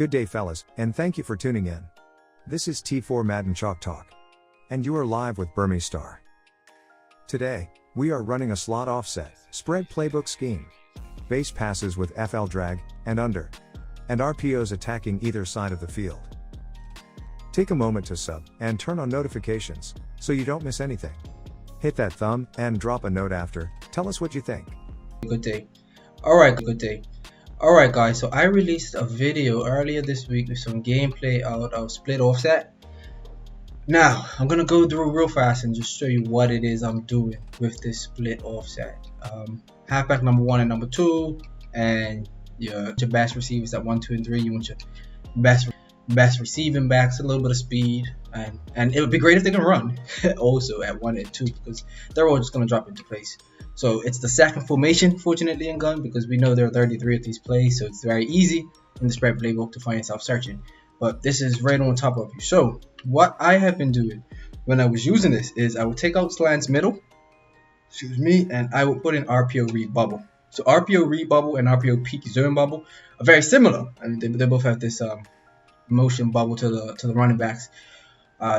Good day fellas, and thank you for tuning in. This is T4 Madden Chalk Talk. And you are live with Berm Star. Today, we are running a slot offset, spread playbook scheme. Base passes with FL drag, and under. And RPOs attacking either side of the field. Take a moment to sub, and turn on notifications, so you don't miss anything. Hit that thumb, and drop a note after, tell us what you think. Good day. Alright, good day. Alright guys, so I released a video earlier this week with some gameplay out of split offset. Now, I'm going to go through real fast and just show you what it is I'm doing with this split offset. Halfback number 1 and number 2, and your best receivers at 1, 2, and 3. You want your best receiving backs, a little bit of speed, and it would be great if they can run also at 1 and 2, because they're all just going to drop into place. So it's the second formation, fortunately, in gun, because we know there are 33 of these plays, so it's very easy in the spread playbook to find yourself searching. But this is right on top of you. So what I have been doing when I was using this is I would take out slants middle, and I would put in RPO read bubble. So RPO read bubble and RPO peak zone bubble are very similar. I mean, they both have this motion bubble to the running backs.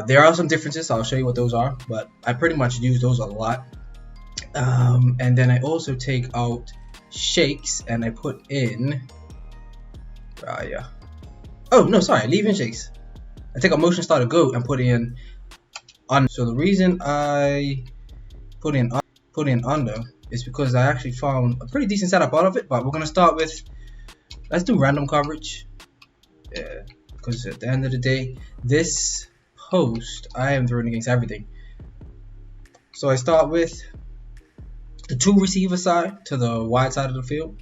There are some differences. I'll show you what those are, but I pretty much use those a lot. And then I also take out shakes and I put in oh no, sorry, I leave in shakes. I take out motion starter go and put in under. So the reason I put in under is because I actually found a pretty decent setup out of it. But we're gonna start with, let's do random coverage, because at the end of the day, this post I am throwing against everything. So I start with the 2 receiver side to the wide side of the field.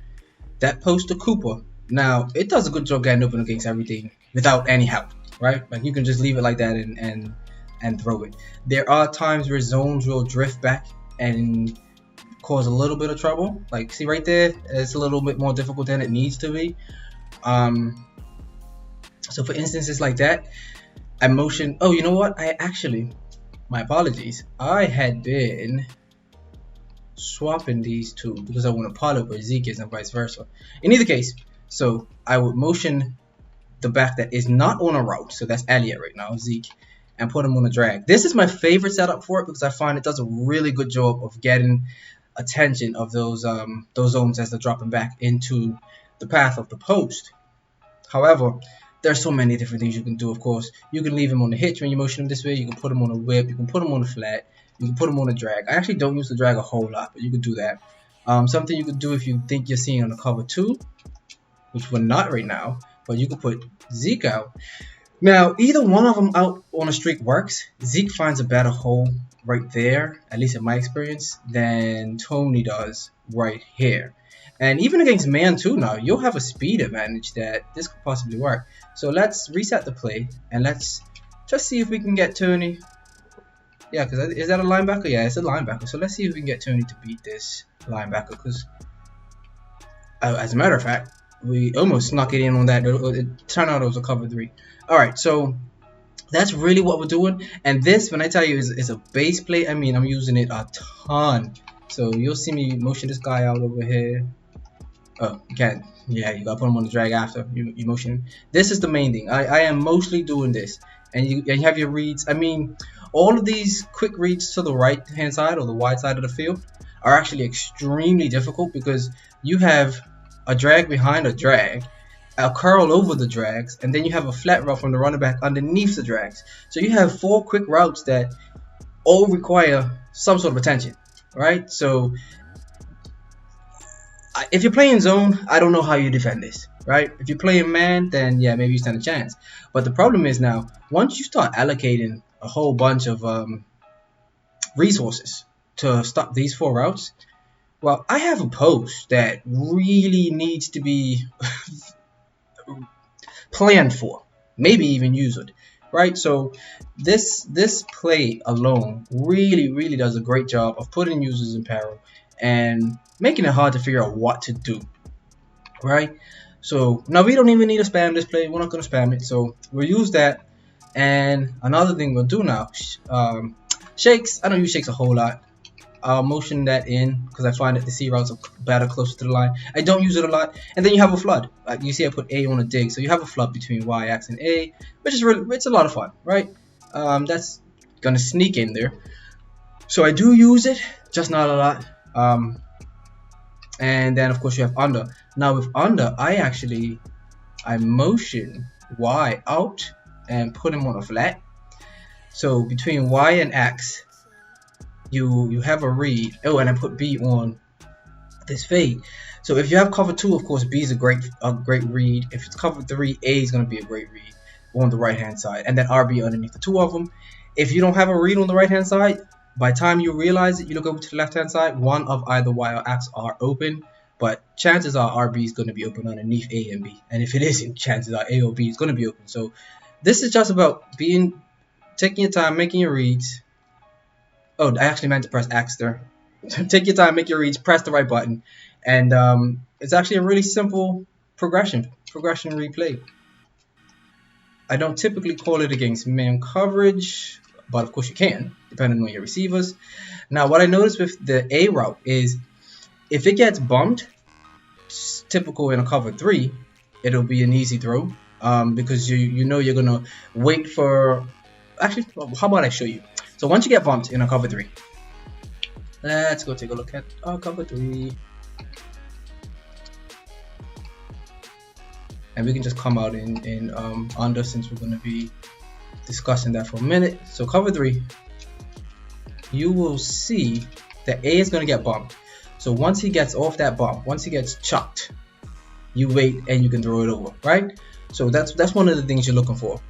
That post to Cooper. Now it does a good job getting open against everything without any help, right? Like you can just leave it like that and throw it. There are times where zones will drift back and cause a little bit of trouble. Like see right there, it's a little bit more difficult than it needs to be. So for instances like that, I motion. Oh, you know what? My apologies. I had been swapping these two because I want to pilot where Zeke is and vice versa. In either case, so I would motion the back that is not on a route, so that's Elliott right now, Zeke, and put him on a drag. This is my favorite setup for it because I find it does a really good job of getting attention of those zones as they're dropping back into the path of the post. However, there's so many different things you can do. Of course, you can leave him on the hitch when you motion him this way. You can put him on a whip. You can put him on a flat. You can put him on a drag. I actually don't use the drag a whole lot, but you could do that. Something you could do if you think you're seeing on the cover 2, which we're not right now, but you could put Zeke out. Now, either one of them out on a streak works. Zeke finds a better hole right there, at least in my experience, than Tony does right here. And even against man 2 now, you'll have a speed advantage that this could possibly work. So let's reset the play, and let's just see if we can get Tony. Yeah, because is that a linebacker? Yeah, it's a linebacker. So let's see if we can get Tony to beat this linebacker. Because as a matter of fact, we almost snuck it in on that. It turned out it was a cover 3. All right, so that's really what we're doing. And this, when I tell you, is a base play. I mean, I'm using it a ton. So you'll see me motion this guy out over here. Oh, you can't. Yeah, you gotta put him on the drag after you motion him. This is the main thing. I am mostly doing this, and you have your reads. I mean, all of these quick reads to the right hand side or the wide side of the field are actually extremely difficult because you have a drag behind a drag, a curl over the drags, and then you have a flat route from the running back underneath the drags. So you have 4 quick routes that all require some sort of attention, right? So if you're playing zone, I don't know how you defend this, right? If you're playing man, then yeah, maybe you stand a chance. But the problem is now, once you start allocating a whole bunch of resources to stop these 4 routes, well, I have a post that really needs to be planned for, maybe even used, right? So this play alone really does a great job of putting users in peril and making it hard to figure out what to do, right? So now we don't even need to spam this play. We're not going to spam it, so we'll use that. And another thing we'll do now, shakes. I don't use shakes a whole lot. I'll motion that in because I find that the C routes are better closer to the line. I don't use it a lot. And then you have a flood. You see I put A on a dig, so you have a flood between Y, X, and A, which is really, it's a lot of fun, right? That's gonna sneak in there. So I do use it, just not a lot. And then of course you have under. Now with under, I motion Y out and put him on a flat. So between Y and X, you have a read. Oh, and I put B on this fade. So if you have cover 2, of course B is a great read. If it's cover 3, A is going to be a great read on the right hand side, and then RB underneath the two of them. If you don't have a read on the right hand side, by the time you realize it, you look over to the left hand side, one of either Y or X are open, but chances are RB is going to be open underneath A and B, and if it isn't, chances are A or B is going to be open. So this is just about taking your time, making your reads. Oh, I actually meant to press X there. Take your time, make your reads, press the right button, and it's actually a really simple progression replay. I don't typically call it against man coverage, but of course you can, depending on your receivers. Now, what I noticed with the A route is if it gets bumped, typical in a cover 3, it'll be an easy throw because you know you're gonna wait for. Actually, how about I show you? So once you get bumped in a cover 3, let's go take a look at our cover 3. And we can just come out in under, since we're going to be discussing that for a minute. So cover 3, you will see that A is going to get bumped. So once he gets off that bump, once he gets chucked, you wait and you can throw it over, right? So that's one of the things you're looking for.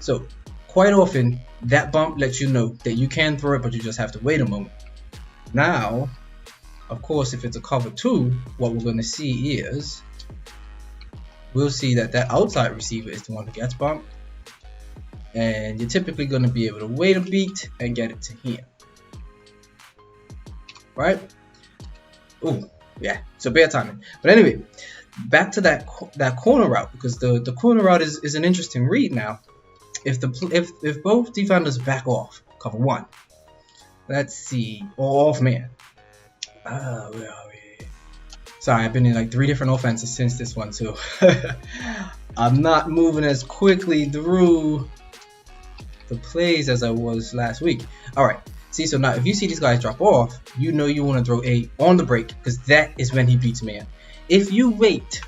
So quite often that bump lets you know that you can throw it, but you just have to wait a moment. Now, of course, if it's a cover 2, what we're going to see is we'll see that outside receiver is the one who gets bumped, and you're typically going to be able to wait a beat and get it to him, right? Ooh, yeah, so bad timing. But anyway, back to that corner route, because the corner route is an interesting read. Now if both defenders back off cover 1, let's see, or off man, where are we? Sorry, I've been in like 3 different offenses since this one, so I'm not moving as quickly through the plays as I was last week. Alright, see, so now if you see these guys drop off, you know you want to throw A on the break, because that is when he beats man. If you wait,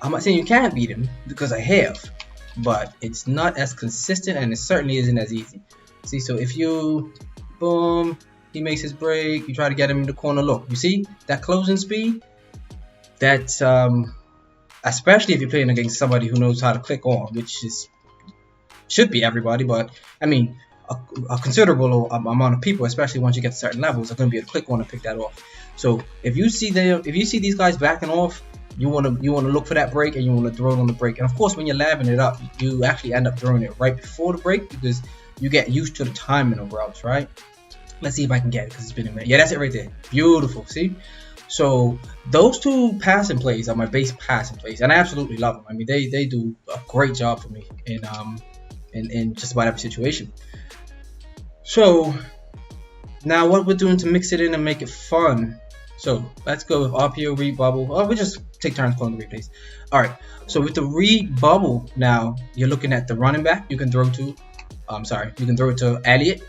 I'm not saying you can't beat him, because I have, but it's not as consistent and it certainly isn't as easy. See, so if you, boom, he makes his break, you try to get him in the corner, look, you see that closing speed? That's especially if you're playing against somebody who knows how to click on, which should be everybody, but I mean a considerable amount of people, especially once you get to certain levels, are going to be able to click on and pick that off. So if you see these guys backing off, you want to look for that break and you want to throw it on the break. And of course, when you're labbing it up, you actually end up throwing it right before the break because you get used to the timing of routes, right? Let's see if I can get it because it's been a minute. Yeah, that's it right there. Beautiful. See? So those 2 passing plays are my base passing plays, and I absolutely love them. I mean, they do a great job for me in just about every situation. So now what we're doing to mix it in and make it fun. So let's go with RPO, read, bubble. Oh, we just take turns calling the replays. All right. So with the read bubble, now you're looking at the running back. You can throw to, you can throw it to Elliott.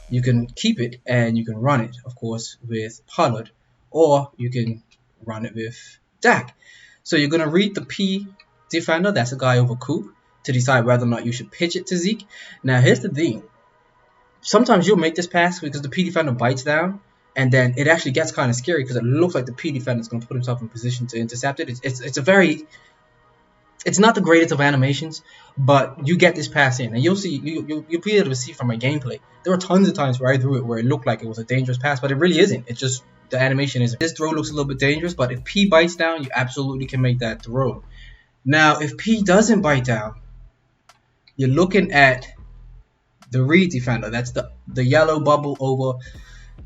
You can keep it and you can run it, of course, with Pollard. Or you can run it with Dak. So you're going to read the P defender, that's a guy over Coop, to decide whether or not you should pitch it to Zeke. Now here's the thing. Sometimes you'll make this pass because the P defender bites down, and then it actually gets kind of scary because it looks like the P defender is going to put himself in position to intercept it. It's not the greatest of animations, but you get this pass in, and you'll be able to see from my gameplay. There were tons of times where I threw it where it looked like it was a dangerous pass, but it really isn't. It's just the animation isn't. This throw looks a little bit dangerous, but if P bites down, you absolutely can make that throw. Now, if P doesn't bite down, you're looking at the read defender. That's the yellow bubble over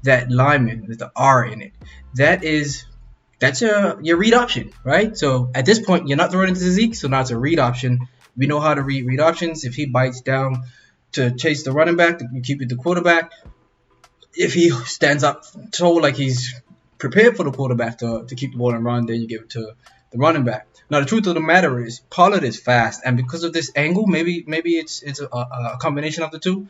that lineman with the R in it. That's your read option, right? So at this point, you're not throwing it to Zeke, so now it's a read option. We know how to read options. If he bites down to chase the running back, you keep it the quarterback. if he stands up tall like he's prepared for the quarterback to keep the ball and run, then you give it to the running back. Now the truth of the matter is Pollard is fast, and because of this angle, maybe it's a combination of the two.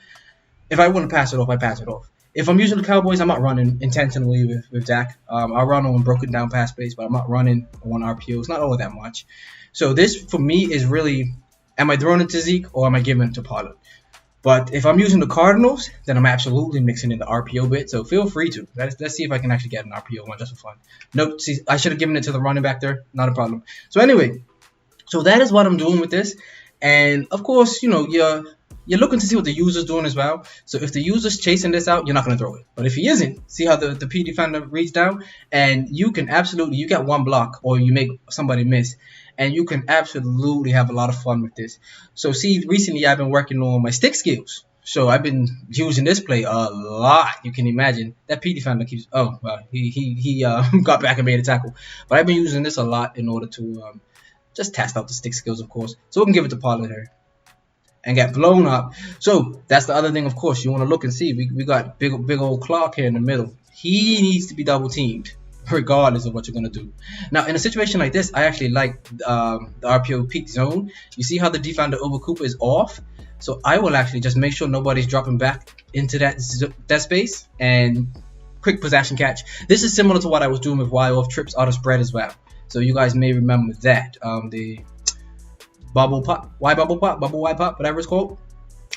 If I want to pass it off, I pass it off. If I'm using the Cowboys, I'm not running intentionally with Dak. I'll run on broken down pass plays, but I'm not running on RPOs, not all that much. So this for me is really, am I throwing it to Zeke or am I giving it to Pollard? But if I'm using the Cardinals, then I'm absolutely mixing in the RPO bit. So feel free to. Let's see if I can actually get an RPO one just for fun. Nope, see, I should have given it to the running back there. Not a problem. So anyway, so that is what I'm doing with this. And of course, you're looking to see what the user's doing as well. So if the user's chasing this out, you're not going to throw it. But if he isn't, see how the P defender reads down? And you can absolutely, you get one block or you make somebody miss. And you can absolutely have a lot of fun with this. So see, recently I've been working on my stick skills. So I've been using this play a lot. You can imagine that P defender keeps. Oh, well, he got back and made a tackle. But I've been using this a lot in order to just test out the stick skills, of course. So we can give it to Pollard here and get blown up. So that's the other thing, of course. You want to look and see. We got big old Clark here in the middle. He needs to be double teamed, regardless of what you're going to do. Now, in a situation like this, I actually like the RPO peak zone. You see how the defender over Cooper is off? So I will actually just make sure nobody's dropping back into that space and quick possession catch. This is similar to what I was doing with Y off trips out of spread as well. So you guys may remember that. The bubble pop, bubble Y pop, whatever it's called,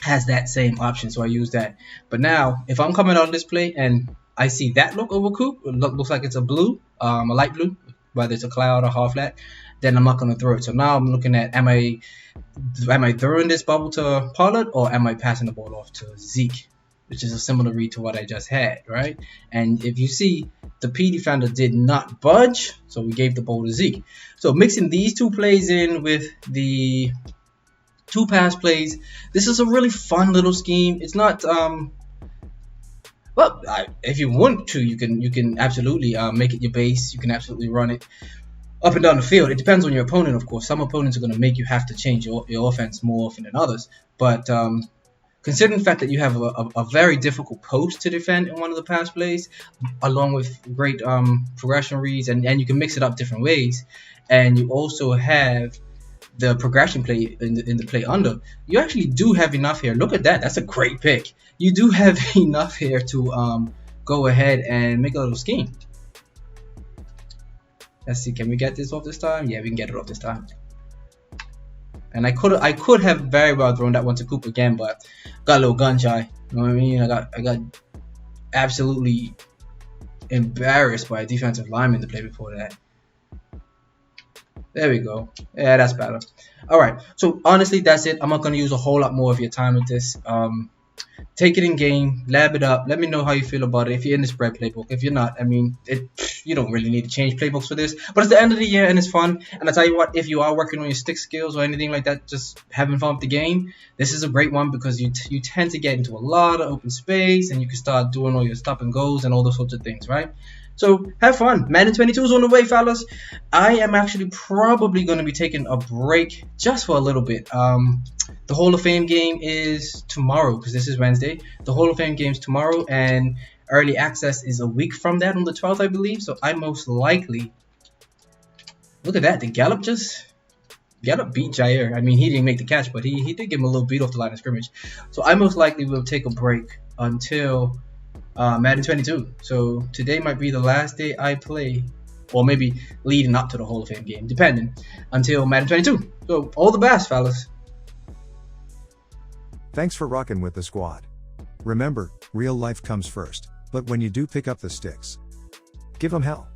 has that same option. So I use that. But now, if I'm coming out of this play and I see that look over Coop, looks like it's a blue, a light blue, whether it's a cloud or half flat, then I'm not going to throw it. So now I'm looking at, am I throwing this bubble to Pollard or am I passing the ball off to Zeke, which is a similar read to what I just had, right? And if you see, the P defender did not budge, so we gave the ball to Zeke. So mixing these two plays in with the two pass plays, this is a really fun little scheme. It's not well, if you want to, you can absolutely make it your base. You can absolutely run it up and down the field. It depends on your opponent, of course. Some opponents are going to make you have to change your offense more often than others. But considering the fact that you have a very difficult post to defend in one of the pass plays, along with great progression reads, and you can mix it up different ways, and you also have the progression play in the play under, you actually do have enough here. Look at that. That's a great pick. You do have enough here to go ahead and make a little scheme. Let's see, can we get this off this time? Yeah, we can get it off this time. And I could have very well thrown that one to Coop again, but got a little gun shy. You know what I mean? I got absolutely embarrassed by a defensive lineman to play before that. There we go. Yeah, that's better. All right. So honestly, that's it. I'm not going to use a whole lot more of your time with this. Take it in game, lab it up. Let me know how you feel about it. If you're in the spread playbook, if you're not, I mean, you don't really need to change playbooks for this. But it's the end of the year and it's fun. And I tell you what, if you are working on your stick skills or anything like that, just having fun with the game, this is a great one because you tend to get into a lot of open space and you can start doing all your stop and goes and all those sorts of things, right? So have fun. Madden 22 is on the way, fellas. I am actually probably going to be taking a break just for a little bit. The Hall of Fame game is tomorrow because this is Wednesday. The Hall of Fame game is tomorrow and early access is a week from that on the 12th, I believe. So I most likely... Look at that. The Gallup beat Jair. I mean, he didn't make the catch, but he did give him a little beat off the line of scrimmage. So I most likely will take a break until... Madden 22. So today might be the last day I play, or maybe leading up to the Hall of Fame game, depending, until Madden 22. So all the best, fellas. Thanks for rocking with the squad. Remember, real life comes first, but when you do pick up the sticks, give them hell.